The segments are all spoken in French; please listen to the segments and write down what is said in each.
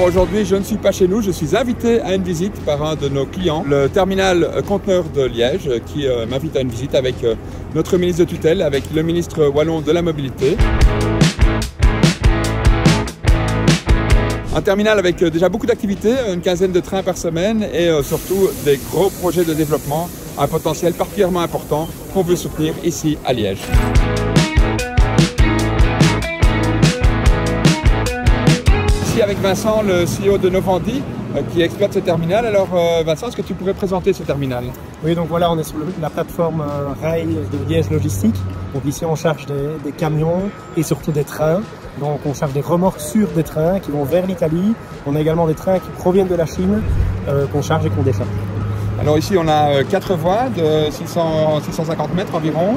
Aujourd'hui, je ne suis pas chez nous, je suis invité à une visite par un de nos clients, le terminal conteneur de Liège, qui m'invite à une visite avec notre ministre de tutelle, avec le ministre wallon de la mobilité. Un terminal avec déjà beaucoup d'activités, une quinzaine de trains par semaine et surtout des gros projets de développement, un potentiel particulièrement important qu'on veut soutenir ici à Liège. Ici avec Vincent, le CEO de Novandi, qui exploite ce terminal. Alors Vincent, est-ce que tu pourrais présenter ce terminal? Oui, donc voilà, on est sur la plateforme rail de Liège Logistique. Donc ici on charge des camions et surtout des trains. Donc on charge des remorques sur des trains qui vont vers l'Italie. On a également des trains qui proviennent de la Chine qu'on charge et qu'on décharge. Alors ici on a 4 voies de 650 mètres environ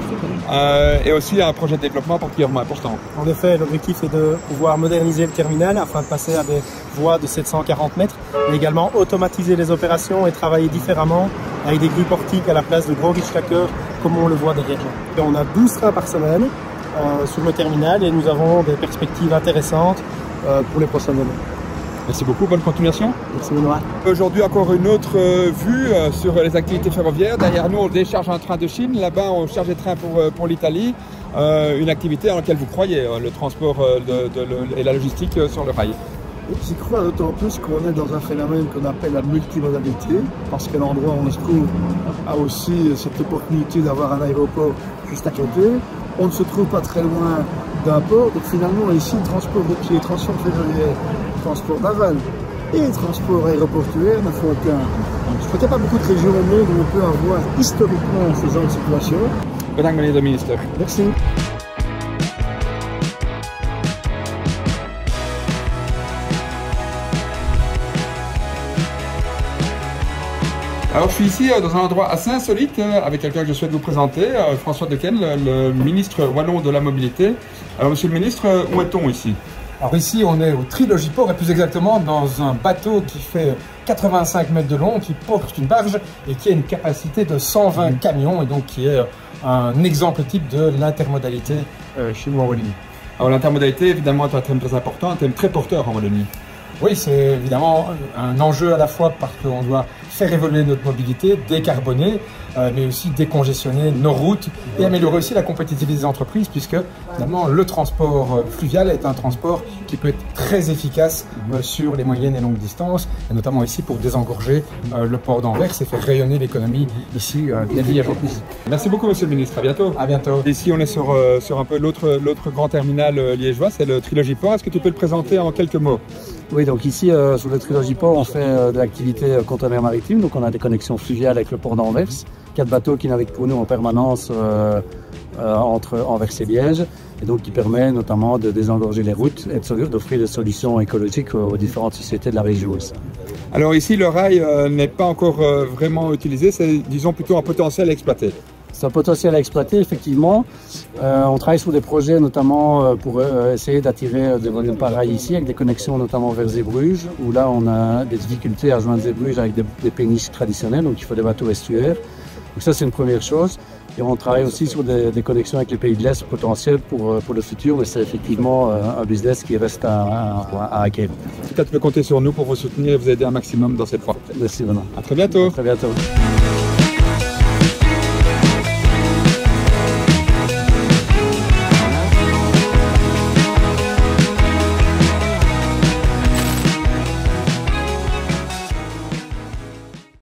et aussi un projet de développement particulièrement important. En effet, l'objectif c'est de pouvoir moderniser le terminal afin de passer à des voies de 740 mètres et également automatiser les opérations et travailler différemment avec des grues portiques à la place de gros richtstackers comme on le voit derrière nous. On a 12 trains par semaine sur le terminal et nous avons des perspectives intéressantes pour les prochaines années. Merci beaucoup, bonne continuation. Merci Benoît. Aujourd'hui encore une autre vue sur les activités ferroviaires. Derrière nous on décharge un train de Chine, là-bas on charge des trains pour l'Italie. Une activité dans laquelle vous croyez, le transport et la logistique sur le rail. J'y crois d'autant plus qu'on est dans un phénomène qu'on appelle la multimodalité, parce que l'endroit où on se trouve a aussi cette opportunité d'avoir un aéroport juste à côté. On ne se trouve pas très loin d'un port, donc finalement ici, transport routier, transport ferroviaire, transport naval et transport aéroportuaire ne font aucun. Je crois qu'il n'y a pas beaucoup de régions au monde où on peut avoir historiquement ce genre de situation. Bedankt meneer de minister. Merci. Alors je suis ici dans un endroit assez insolite avec quelqu'un que je souhaite vous présenter, François Dequesne, le ministre wallon de la mobilité. Alors monsieur le ministre, où est-on ici? Alors ici on est au Trilogiport et plus exactement dans un bateau qui fait 85 mètres de long, qui porte une barge et qui a une capacité de 120 camions et donc qui est un exemple type de l'intermodalité chez nous en Wallonie. Alors l'intermodalité évidemment est un thème très important, un thème très porteur en Wallonie. Oui, c'est évidemment un enjeu à la fois parce qu'on doit faire évoluer notre mobilité, décarboner, mais aussi décongestionner nos routes et améliorer aussi la compétitivité des entreprises puisque finalement le transport fluvial est un transport qui peut être très efficace sur les moyennes et longues distances et notamment ici pour désengorger le port d'Anvers et faire rayonner l'économie ici des Liégeois. Merci beaucoup monsieur le ministre, à bientôt. À bientôt. Ici on est sur un peu l'autre grand terminal liégeois, c'est le Trilogiport. Est-ce que tu peux le présenter en quelques mots? Oui, donc ici sur le Trilogiport on fait de l'activité conteneur maritime, donc on a des connexions fluviales avec le port d'Anvers. 4 bateaux qui naviguent pour nous en permanence entre Anvers et Liège et donc qui permet notamment de désengorger les routes et d'offrir des solutions écologiques aux différentes sociétés de la région aussi. Alors ici le rail n'est pas encore vraiment utilisé, c'est disons plutôt un potentiel à exploiter. C'est un potentiel à exploiter effectivement. On travaille sur des projets notamment pour essayer d'attirer des volumes par rail ici avec des connexions notamment vers Zeebrugge où là on a des difficultés à joindre Zeebrugge avec des péniches traditionnelles donc il faut des bateaux estuaires. Donc ça c'est une première chose et on travaille aussi sur des connexions avec les pays de l'Est potentiels pour le futur mais c'est effectivement un business qui reste à acquérir. En tout cas tu peux compter sur nous pour vous soutenir et vous aider un maximum dans cette voie. Merci Benoît. À très bientôt. À très bientôt.